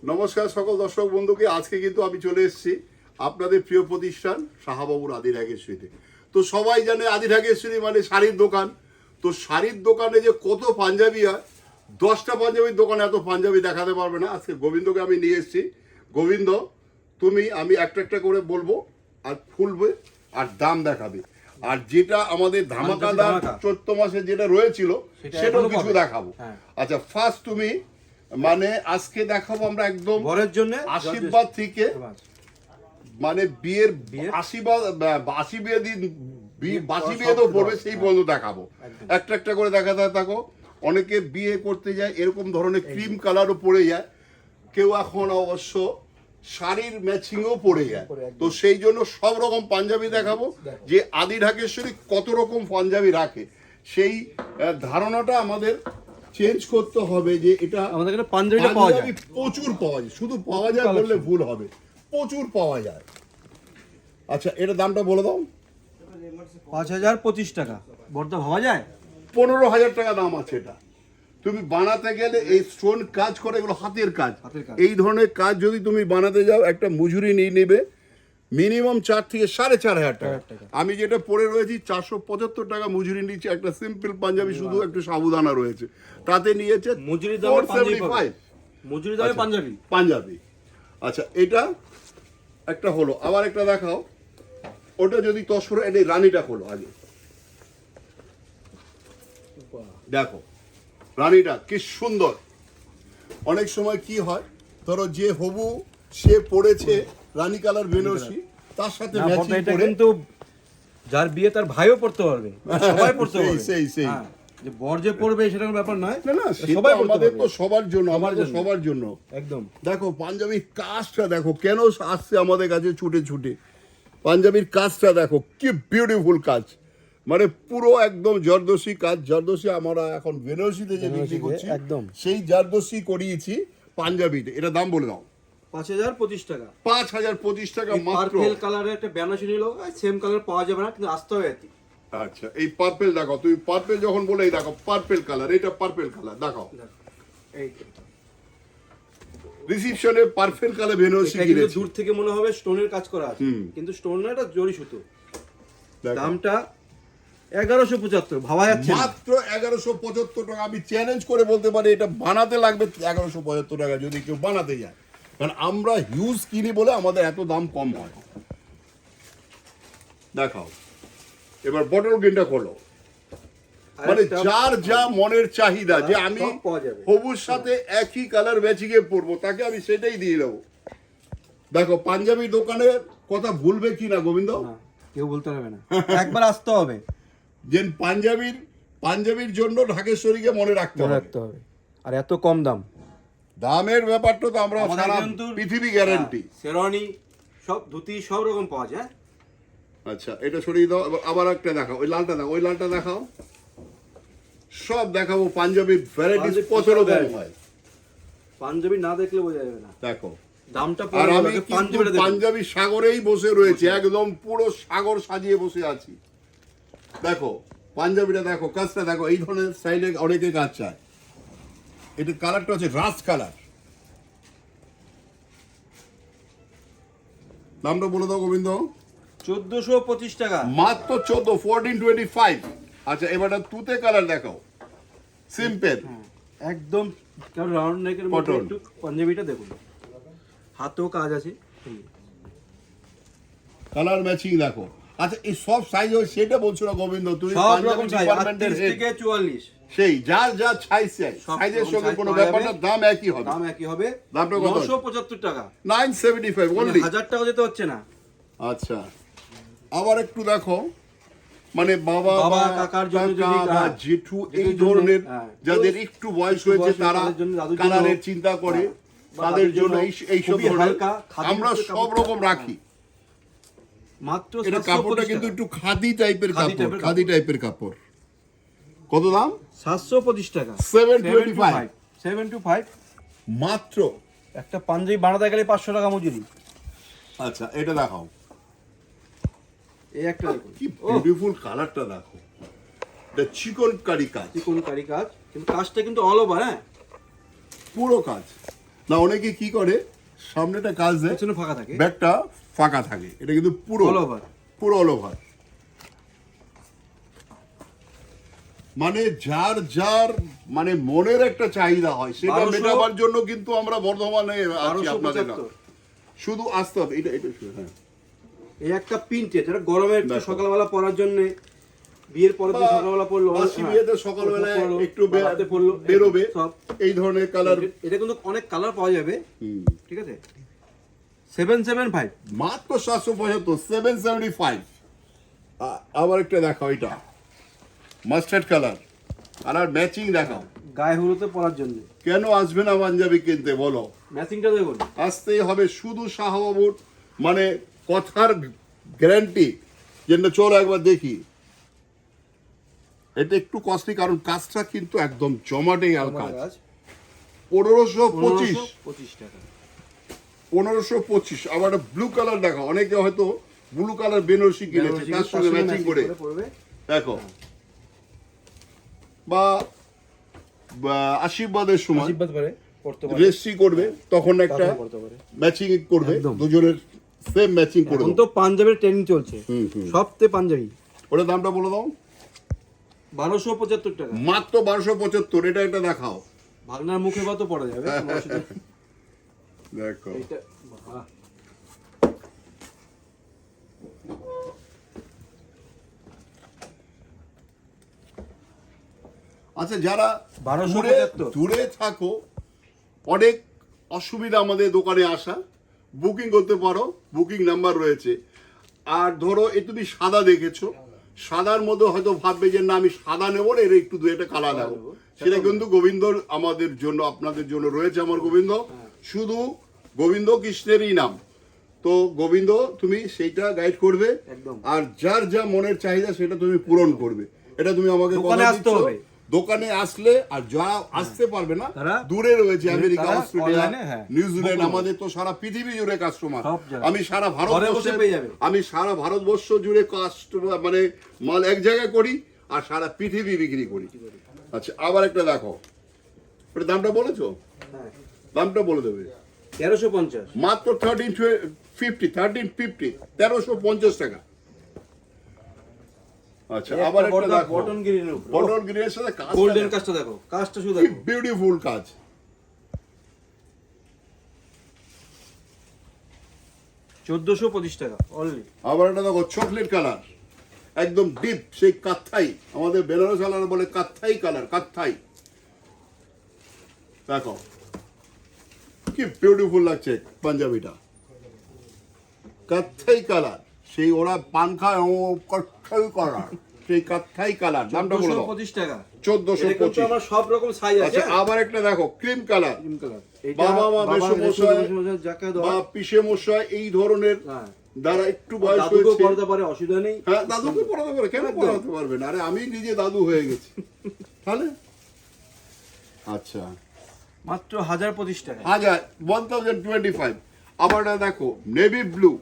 নমস্কার সকল দর্শক বন্ধুকে। আজকে কিন্তু আমি চলে এসেছি আপনাদের প্রিয় প্রতিষ্ঠান শাহাবাবুর আদি ঢাকেশ্বরীতে। তো সবাই জানে আদি ঢাকেশ্বরী মানে শাড়ির দোকান। তো শাড়ির দোকানে যে কত পাঞ্জাবি হয়, 10টা পাঞ্জাবির দোকানে এত পাঞ্জাবি দেখাতে পারবে না। আজকে গোবিন্দকে আমি নিয়ে এসেছি। গোবিন্দ, আমি একটা একটা করে বলবো আর খুলবে আর দাম দেখাবে, আর যেটা আমাদের ধামাকাদার চৈত্র মাসে যেটা রয়েছিল সেটাও কিছু দেখাবো। আচ্ছা, ফার্স্ট তুমি মানে আজকে দেখাবো আমরা একদম বরের জন্য আশীর্বাদ থেকে, মানে বিয়ের আশীর্বাদ, বাসি বিয়ে দিন বাসি বিয়ে তো পড়বে সেই পর্যন্ত দেখাবো। একটা একটা করে দেখাতে থাকো। অনেকে বিয়ে করতে যায় এরকম ধরনের ক্রিম কালারও পরে যায়, কেউ এখন অবশ্য শাড়ির ম্যাচিংও পরে যায়। তো সেই জন্য সব রকম পাঞ্জাবি দেখাবো, যে আদি ঢাকেশ্বরী কত রকম পাঞ্জাবি রাখে সেই ধারণাটা আমাদের চেঞ্জ করতে হবে। যে এটা আমাদের এখানে পাঞ্জাবিটা পাওয়া যায়, প্রচুর পাওয়া যায়, শুধু পাওয়া যায় বললে ভুল হবে, প্রচুর পাওয়া যায়। আচ্ছা, এটা দামটা বলে দাও। 5025 টাকা। বড়টা ভাবা যায়? 15,000 টাকা দাম আছে এটা। তুমি বানাতে গেলে এই স্টোন কাজ করে, এগুলো হাতের কাজ। এই ধরনের কাজ যদি তুমি বানাতে যাও, একটা মজুরি নিয়ে নেবে মিনিমাম 4 থেকে 4,500 টাকা। আমি যেটা পরে রয়েছি 475 টাকা মজুরি নিচ্ছে। একটা সিম্পল পাঞ্জাবি, শুধু একটু সাবুদানা রয়েছে, তাতে নিয়েছে মজুরি দামে পাঞ্জাবি। আচ্ছা, এটা একটা হলো। আবার একটা দেখাও, ওটা যদি তসর এই রানীটা হলো আগে দেখো, রানীটা কি সুন্দর। অনেক সময় কি হয়, ধরো যে হবু সে পড়েছে রানী কালার বেনারসি, তার সাথে ম্যাচিং করে, কিন্তু যার বিয়ে তার ভাইও পড়তে পারবে, সবাই পড়তে পারবে। সেই যে বর যে পড়বে সেটা কোনো ব্যাপার নয়, না সবাই আমাদের তো সবার জন্য, আমাদের সবার জন্য একদম। দেখো পাঞ্জাবির কাজটা দেখো কেন আসছে আমাদের কাছে ছুটে ছুটে। পাঞ্জাবির কাজটা দেখো কি বিউটিফুল কাজ, মানে পুরো একদম জর্দোসি কাজ। জর্দোসি আমরা এখন বেনারসিতে যে বিক্রি করছি, একদম সেই জর্দোসি করিয়েছি পাঞ্জাবিতে। এটা দাম বলে দাও। 5025 টাকা। 5025 টাকা মাত্র। পার্পল কালারের একটা বেনারসি নিলো, সেম কালার পাওয়া যাবে না, কিন্তু আসতে হবে এটি। আচ্ছা, এই পার্পল দেখো, তুমি পার্পল যখন বলে এই দেখো পার্পল কালার, এটা পার্পল কালার দেখাও। এই রিসেপশনে পার্পল কালার বেনারসি কিনেছি। দূর থেকে মনে হবে স্টোনের কাজ করা আছে, কিন্তু স্টোন না, এটা জরি সুতো। দামটা 1175, ভাবা যাচ্ছে মাত্র 1175 টাকা। আমি চ্যালেঞ্জ করে বলতে পারি এটা বানাতে লাগবে 1175 টাকা যদি কেউ বানাতে যায়, কারণ আমরা হিউজ কিনি বলে আমাদের এত দাম কম হয়। দেখাও এবার বটল গ্রিনটা খোলো, মানে যার যা মনের চাহিদা, যে আমি হবুর সাথে একই কালার ম্যাচিংয়ে পরবো, তাকে আমি সেটাই দিয়ে দেবো। দেখো পাঞ্জাবি দোকানের কথা ভুলবে কি না গোবিন্দ? কেউ বলতে হবে না, একবার আসতে হবে। যে পাঞ্জাবির জন্য ঢাকেশ্বরীকে মনে রাখতে হবে। আর এত কম দাম, দামের ব্যাপারটা তো আমরা সারা পৃথিবী গ্যারান্টি। শেরওয়ানি সব ধুতি সব রকম পাওয়া যায়। আচ্ছা, এটা সরিয়ে দাও। আবার একটা দেখাও, ওই লালটা দেখাও, ওই লালটা দেখাও। সব দেখাবো পাঞ্জাবি ভ্যারাইটিস কত রকম হয়। পাঞ্জাবি না দেখলে বোঝা যাবে না। দেখো দামটা, আর আমি পাঞ্জাবি সাগরেই বসে রয়েছে, একদম পুরো সাগর সাজিয়ে বসে আছি। দেখো পাঞ্জাবিটা দেখো, কাজটা দেখো, এই ধরনের স্টাইলে অনেকে কাজ চায়। এটা কালারটা হচ্ছে রাস্ট কালার। দামটা বলে দাও গোবিন্দ। 1425 টাকা মাত্র 1425। আচ্ছা, এবারটা তুতে কালার দেখাও, সিম্পল একদম রাউন্ড নেকের মধ্যে। একটু পাঞ্জাবিটা দেখুন, হাতেও কাজ আছে, কালার ম্যাচিং দেখো। আচ্ছা, এই সব সাইজ হয় সেটা বলছো না গোবিন্দ? তুমি সব রকম সাইজ 38 থেকে 44, সেই যার যা সাইজ, সাইজের সঙ্গে কোনো ব্যাপার না, দাম একই হবে। দামটা কত? 975 টাকা। 975 অনলি। 1000 টাকা দিতে হচ্ছে না। আচ্ছা, আবার একটু দেখো, মানে বাবা কাকার জন্য, জেঠু এই ধরনের যাদের একটু বয়স হয়েছে, তারা কালারের চিন্তা করে, তাদের জন্য এইসব ধরনের আমরা সব রকম রাখি। মাত্র এটা কাপড়টা কিন্তু একটু খাদি টাইপের কাপড়, খাদি টাইপের কাপড়। কত দাম? 725 টাকা। 725 মাত্র। একটা পাঞ্জাবি বানাতে গেলে 500 টাকা মজুরি। আচ্ছা, এটা দেখাও, এই একটা দেখুন, কি বিউটিফুল কালারটা দেখো। এটা চিকন কারি কাজ, কিন্তু কাজটা কিন্তু অল ওভার, হ্যাঁ পুরো কাজ। না অনেকে কি করে সামনেটা কাজ দেয়, পেছনে ফাঁকা থাকে, ব্যাগটা ফাঁকা থাকে, এটা কিন্তু পুরো অল ওভার। পুরো অল ওভার। মানে যার যার মানে মনের একটা চাহিদা হয় সেটা 1200 মেটাবার জন্য কিন্তু আমরা বর্ধমানে আছি আপনাদের না। 1275। শুধু আসতে হবে, এটা এটা শুধু, হ্যাঁ। এই একটা প্রিন্টেড, এটা গরমে একটু দেখো। সকালবেলা পরার জন্য, বিয়ের পরের দিন সকালবেলা পরলো, বাসি বিয়েতে সকালবেলা পরলো, একটু বা রাতে পরলো, বেরোবে সব। এই ধরনের কালার। এটা কিন্তু অনেক কালার পাওয়া যাবে, ঠিক আছে। 775 মাত্র 775, 775। আবার একটা দেখাও, এটা মাস্টার্ড কালার, কালার ম্যাচিং দেখাও। গায়ে হলুদে পরার জন্য। কেন আসবে না পাঞ্জাবি কিনতে বলো? ম্যাচিংটা দেখুন, আসতেই হবে। শুধু শাহবাবুর মানে কথার গ্যারান্টি, যেটা চলো একবার দেখি। এটা একটু কস্টলি কারণ কাজটা কিন্তু একদম জমাটে আর কাজ। 1525 1525 টাকা। 1525। আবার ব্লু কালার দেখো, অনেকে হয়তো ব্লু কালার বেনারসি কিনেছে তার সঙ্গে ম্যাচিং করে পড়বে, দেখো। বা আশীর্বাদের সময় আশীর্বাদ করে পড়তে পারে, রেস্ট্রি করবে তখন একটা তখন পড়তে পারে। ম্যাচিং করবে, একদম। দুজনের সেম ম্যাচিং করবে। এখন তো পাঞ্জাবের ট্রেনিং চলছে, সবতে পাঞ্জাবি। ওটা দামটা বলে দাও। 1275 টাকা। মাত্র 1275। এটা একটা দেখাও, ভাগনার মুখে ভাতও পড়া যাবে, কোনো অসুবিধা নেই। দেখো। এইটা বাহ, আচ্ছা, যারা 1275 দূরে থাকো, অনেক অসুবিধা আমাদের দোকানে আসা, বুকিং করতে পারো, বুকিং নাম্বার রয়েছে। আর ধরো এই তুমি সাদা দেখেছো, সাদার মধ্যে হয়তো ভাববে যে না আমি সাদা নেবো না, এর একটু দু একটা কালার নেবো, সেটা কিন্তু গোবিন্দর আমাদের জন্য আপনাদের জন্য রয়েছে। আমার গোবিন্দ শুধু গোবিন্দ কৃষ্ণেরই নাম, তো গোবিন্দ তুমি সেইটা গাইড করবে, একদম। আর যার যা মনের চাহিদা সেটা তুমি পূরণ করবে। এটা তুমি আমাকে দোকানে কথা আসতে দিচ্ছ। হবে। দোকানে আসলে, আর যারা আসতে পারবে না তারা দূরে রয়েছে, আমেরিকা, তারা অস্ট্রেলিয়া, online-এ, হ্যাঁ, নিউজিল্যান্ড, book করবে। আমাদের তো সারা পৃথিবী জুড়ে কাস্টমার। সব জায়গায়। আমি সারা ঘরে বসে পেয়ে যাবে। আমি সারা ভারতবর্ষ জুড়ে কাস্টমার মানে মাল এক জায়গায় করি আর সারা পৃথিবী বিক্রি করি। আচ্ছা, আবার একটা দেখো, এটা দামটা বলেছো? হ্যাঁ, দামটা বলে দেবে। 1350। মাত্র 1350 1350 টাকা। আচ্ছা, আবার একটা দেখো, বটন গ্রিনের উপর বটল গ্রিনের সাথে কাজ, গোল্ডেন কাজটা দেখো, কাজটা শুধু কি দেখো, বিউটিফুল কাজ। 1425 টাকা অনলি। আবার একটা দেখো, চকলেট কালার, একদম ডিপ, সেই কাত্থাই, আমাদের বেনারস কালার বলে কাত্থাই কালার, কাত্থাই। দেখো কি বিউটিফুল লাগছে পাঞ্জাবিটা, কাত্থাই কালার, সেই ওরা পান খায় ও কাত্থাই কালার, সেই কাত্থাই কালার। দামটা বলে দাও। 1425 টাকা। 1425। আমার সব রকম সাইজ আছে। আচ্ছা, আবার একটা দেখো, ক্রিম কালার, ক্রিম কালার। বাবা মা মেসোমশাই যাকে বা দাও, পিসে মশাই এই ধরনের হ্যাঁ, যারা একটু বয়স দাদুকে হয়েছে, পড়াতে পারে, অসুবিধা নেই। হ্যাঁ দাদুকে পড়াতে পারে, কেন একদম। পড়াতে পারবে না? আরে আমি নিজে দাদু হয়ে গেছি তাহলে। আচ্ছা, মাত্র 1025 টাকা। 1025। আবার এটা দেখো, নেভি ব্লু,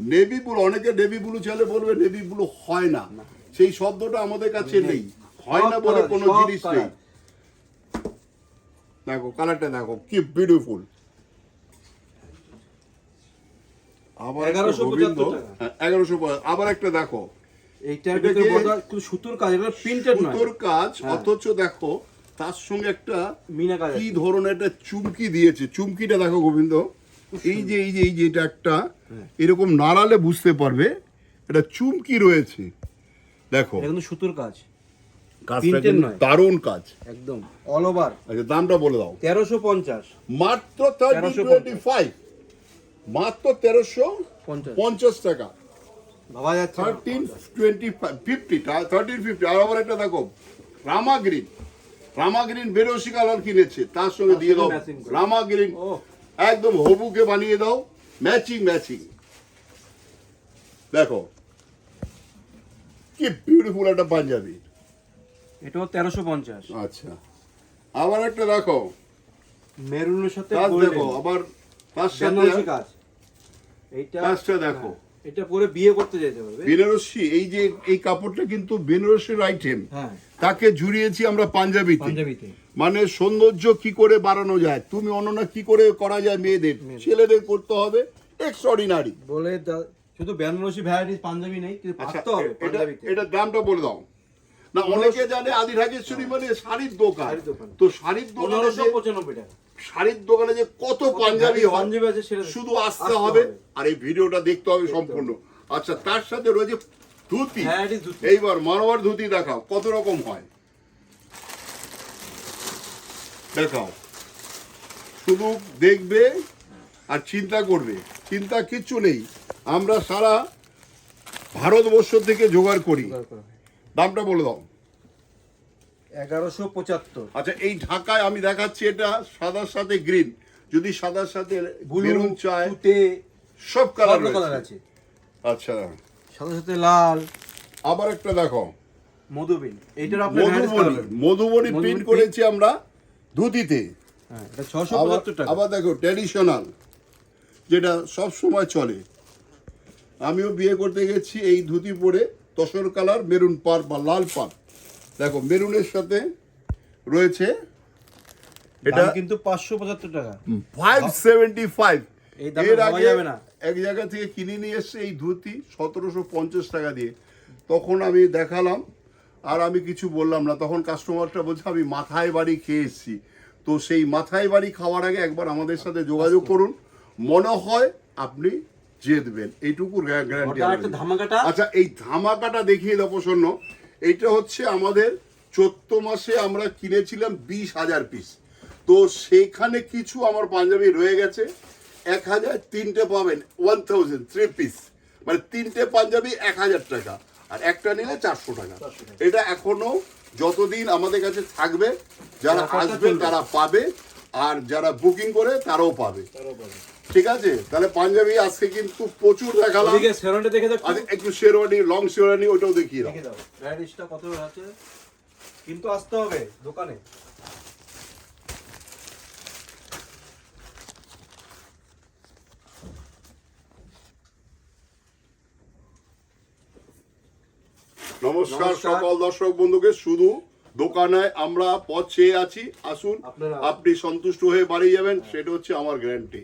নেভি ব্লু, অনেকে নেভি ব্লু চাইলে বলবে নেভি ব্লু হয় না, সেই শব্দটা আমাদের কাছে নেই, হয় না বলে কোনো সব জিনিস নেই। colour। দেখো কালারটা দেখো কি বিউটিফুল। আবার 1175 টাকা। 1100। আবার একটা দেখো, এইটার এটা ভিতরে কি? বড় একটু সুতোর কাজ, এটা প্রিন্টেড নয়, সুতোর কাজ, হ্যাঁ। অথচ দেখো তার সঙ্গে একটা মিনা কাজ কি আছে। ধরনের একটা চুমকি দিয়েছে। চুমকিটা দেখো গোবিন্দ, এই যে এটা একটা এরকম নাড়ালে বুঝতে পারবে এটা চুমকি রয়েছে। দেখো এটা কিন্তু সুতোর কাজ, কাজটা printed কিন্তু নয়। দারুণ কাজ। একদম অল ওভার। আচ্ছা, দামটা বলে দাও। 1350। মাত্র 1325, মাত্র 1350 টাকা। ভাবা যাচ্ছে না। 1350। আর আবার একটা দেখো, রামা গ্রিন, রামা গ্রিন বেরোসি কালার কিনেছে, তার সঙ্গে দিয়ে দাও matching করে। রামা গ্রিন, ও, একদম হবুকে বানিয়ে দাও, ম্যাচিং ম্যাচিং। দেখো কি বিউটিফুল একটা পাঞ্জাবি। এটাও 1350। আচ্ছা, আবার একটা দেখো, মেরুনের সাথে কাজ golden। দেখো, আবার তার বেনারসি সাথে কাজ। এইটা কাজটা দেখো, এটা পরে বিয়ে করতে যেতে পারবে। বেনারসি, এই যে এই কাপড়টা কিন্তু বেনারসির আইটেম, হ্যাঁ, তাকে জুড়িয়েছি আমরা পাঞ্জাবিতে। পাঞ্জাবিতে। মানে সৌন্দর্য কি করে বাড়ানো যায়, তুমি অনন্যা কি করে করা যায় মেয়েদের, ছেলেদের করতে হবে এক্সট্রাঅর্ডিনারি। বলে শুধু বেনারসি ভ্যারাইটিস পাঞ্জাবি নেই, কিন্তু পারতে হবে পাঞ্জাবিতে। এটা দামটা বলে দাও না। অনেকে জানে আদি ঢাকেশ্বরী মানে শাড়ির দোকান, শাড়ির দোকান। তো শাড়ির দোকানে যে 1595 টাকা। শাড়ির দোকানে যে কত পাঞ্জাবি হয়, পাঞ্জাবি আছে সেটা শুধু আসতে হবে আর এই ভিডিওটা দেখতে হবে সম্পূর্ণ। আচ্ছা, তার সাথে রয়েছে ধুতি। ভ্যারাইটিস ধুতি। এইবার মারোয়ার ধুতি দেখাও কত রকম হয়, দেখাও। শুধু দেখবে আর চিন্তা করবে, চিন্তা কিচ্ছু নেই। আমরা সারা ভারতবর্ষ থেকে জোগাড় করি। দামটা বলে দাও। 1175। আচ্ছা, এই ঢাকায় আমি দেখাচ্ছি এটা সাদার সাথে গ্রিন, যদি সাদার সাথে মেরুন চায় তুতে সব কালার কালার আছে। আচ্ছা, সাথে সাথে লাল। আবার একটা দেখো মধুবিন, এইটার আপনার varieties Madhubani, colour. Madhubani print print। করেছি আমরা ধুতিতে। হ্যাঁ, এটা 675 টাকা। আবার দেখো ট্র্যাডিশনাল, যেটা সব সময় চলে। আমিও বিয়ে করতে গেছি এই ধুতি পরে, তসর কালার মেরুন পার বা লাল পার। দেখো মেরুনের সাথে রয়েছে এটা দাম কিন্তু 575 টাকা। 575। এই দামে এর ভাবা আগে যাবে না। এক জায়গা থেকে কিনে নিয়ে এসছে এই ধুতি 1750 টাকা দিয়ে। তখন আমি দেখালাম আর আমি কিছু বললাম না, তখন কাস্টমারটা বলছে আমি মাথায় বাড়ি খেয়ে এসেছি। তো সেই মাথায় বাড়ি খাওয়ার আগে একবার আমাদের সাথে যোগাযোগ করুন, মনে হয় আপনি জিতবেন, এইটুকু গ্যারান্টি। ওটা একটা ধামাকাটা। আচ্ছা, এই ধামাকাটা দেখিয়ে দাও প্রসন্ন। এইটা হচ্ছে আমাদের 14 মাসে আমরা কিনেছিলাম 20,000 পিস। তো সেখানে কিছু আমার পাঞ্জাবি রয়ে গেছে, 1000 তিনটে পাবেন, 1000 3 পিস, মানে তিনটে পাঞ্জাবি 1000 টাকা, আর একটা নিলে 400 টাকা। এটা এখনো যতদিন আমাদের কাছে থাকবে, যারা আসবে তারা পাবে, আর যারা বুকিং করে তারাও পাবে। ঠিক আছে, তাহলে পাঞ্জাবি আজকে কিন্তু প্রচুর দেখালাম। ওদিকে শেরওয়ানিটা দেখে দাও। আজ একটু শেরওয়ানি, লং শেরওয়ানি ওটাও দেখিয়ে দাও। দেখে দাও ভ্যারাইটিসটা কত আছে, কিন্তু আসতে হবে দোকানে। নমস্কার নমস্কার। সকল দর্শক বন্ধুকে। শুধু দোকানে আমরা পথ চেয়ে আছি, আসুন, আপনারা আপনি সন্তুষ্ট হয়ে বাড়ি যাবেন, সেটা হচ্ছে আমার গ্যারান্টি।